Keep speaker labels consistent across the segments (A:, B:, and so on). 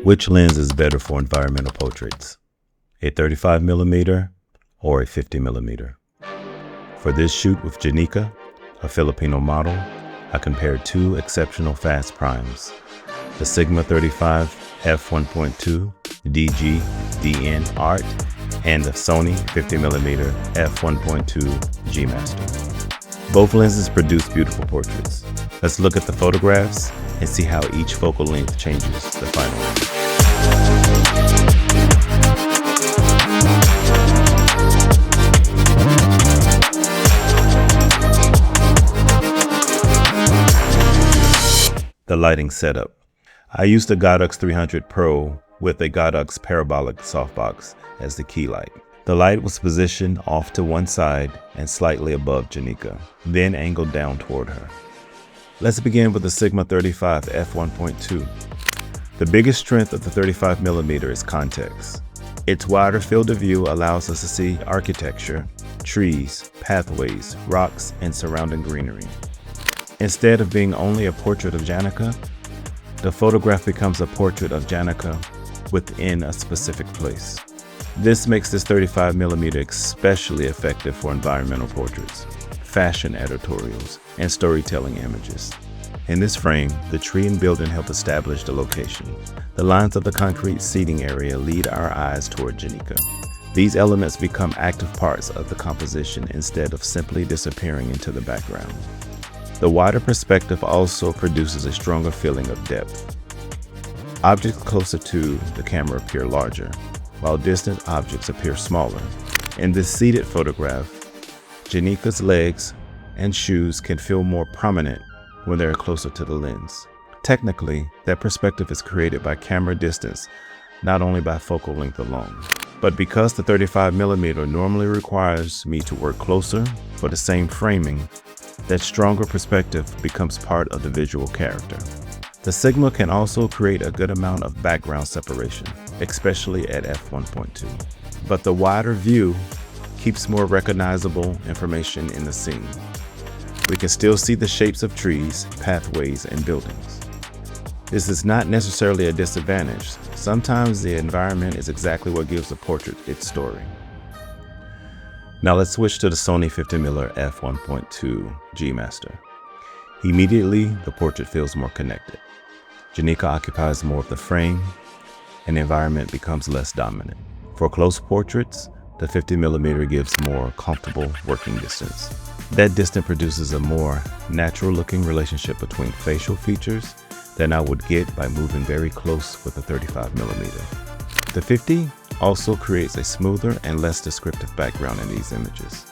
A: Which lens is better for environmental portraits? A 35mm or a 50mm? For this shoot with Janica, a Filipino model, I compared two exceptional fast primes, the Sigma 35 F1.2 DG DN Art and the Sony 50mm F1.2 G Master. Both lenses produce beautiful portraits. Let's look at the photographs and see how each focal length changes the final image. The lighting setup. I used the Godox AD300Pro with a Godox parabolic softbox as the key light. The light was positioned off to one side and slightly above Janica, then angled down toward her. Let's begin with the Sigma 35 f1.2. The biggest strength of the 35mm is context. Its wider field of view allows us to see architecture, trees, pathways, rocks, and surrounding greenery. Instead of being only a portrait of Janica, the photograph becomes a portrait of Janica within a specific place. This makes this 35mm especially effective for environmental portraits, fashion editorials, and storytelling images. In this frame, the tree and building help establish the location. The lines of the concrete seating area lead our eyes toward Janica. These elements become active parts of the composition instead of simply disappearing into the background. The wider perspective also produces a stronger feeling of depth. Objects closer to the camera appear larger, while distant objects appear smaller. In this seated photograph, Janica's legs and shoes can feel more prominent when they are closer to the lens. Technically, that perspective is created by camera distance, not only by focal length alone. But because the 35mm normally requires me to work closer for the same framing, that stronger perspective becomes part of the visual character. The Sigma can also create a good amount of background separation, especially at f1.2. But the wider view keeps more recognizable information in the scene. We can still see the shapes of trees, pathways, and buildings. This is not necessarily a disadvantage. Sometimes the environment is exactly what gives a portrait its story. Now let's switch to the Sony 50mm f1.2 G Master. Immediately, the portrait feels more connected. Janica occupies more of the frame, and the environment becomes less dominant. For close portraits, the 50mm gives more comfortable working distance. That distance produces a more natural-looking relationship between facial features than I would get by moving very close with the 35mm. The 50 also creates a smoother and less descriptive background in these images.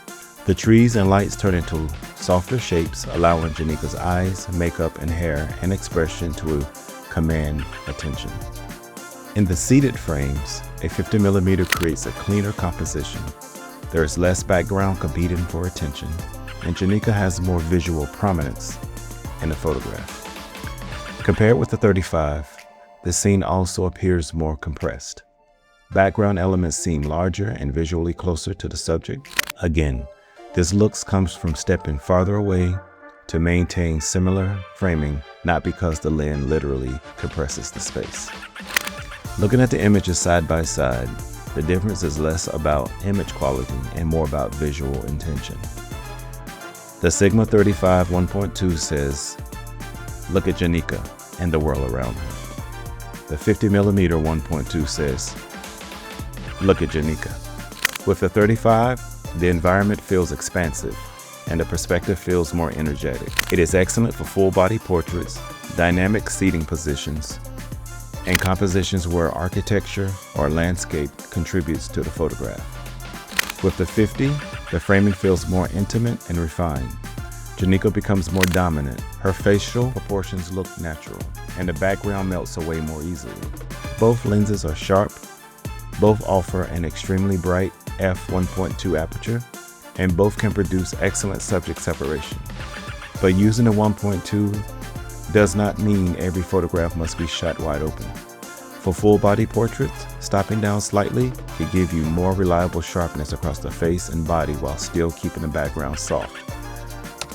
A: The trees and lights turn into softer shapes, allowing Janica's eyes, makeup, and hair and expression to command attention. In the seated frames, a 50mm creates a cleaner composition. There is less background competing for attention, and Janica has more visual prominence in the photograph. Compared with the 35, the scene also appears more compressed. Background elements seem larger and visually closer to the subject. Again, this look comes from stepping farther away to maintain similar framing, not because the lens literally compresses the space. Looking at the images side by side, the difference is less about image quality and more about visual intention. The Sigma 35 1.2 says, "Look at Janica and the world around her." The 50mm 1.2 says, "Look at Janica." With the 35, the environment feels expansive and the perspective feels more energetic. It is excellent for full-body portraits, dynamic seating positions, and compositions where architecture or landscape contributes to the photograph. With the 50, the framing feels more intimate and refined. Janica becomes more dominant. Her facial proportions look natural, and the background melts away more easily. Both lenses are sharp, both offer an extremely bright f1.2 aperture, and both can produce excellent subject separation. But using a 1.2 does not mean every photograph must be shot wide open. For full-body portraits, stopping down slightly can give you more reliable sharpness across the face and body while still keeping the background soft.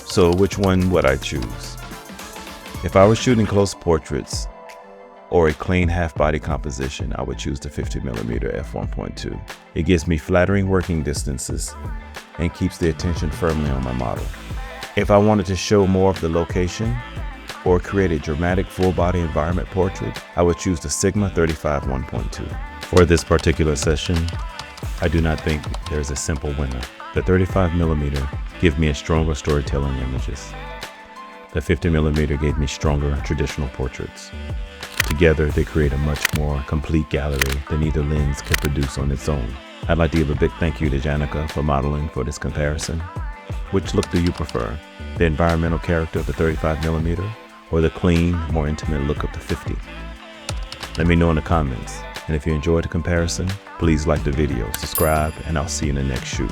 A: So which one would I choose? If I were shooting close portraits, or a clean half-body composition, I would choose the 50mm f1.2. It gives me flattering working distances and keeps the attention firmly on my model. If I wanted to show more of the location or create a dramatic full-body environment portrait, I would choose the Sigma 35 1.2. For this particular session, I do not think there's a simple winner. The 35mm gave me a stronger storytelling images. The 50mm gave me stronger traditional portraits. Together, they create a much more complete gallery than either lens could produce on its own. I'd like to give a big thank you to Janica for modeling for this comparison. Which look do you prefer? The environmental character of the 35mm or the clean, more intimate look of the 50? Let me know in the comments. And if you enjoyed the comparison, please like the video, subscribe, and I'll see you in the next shoot.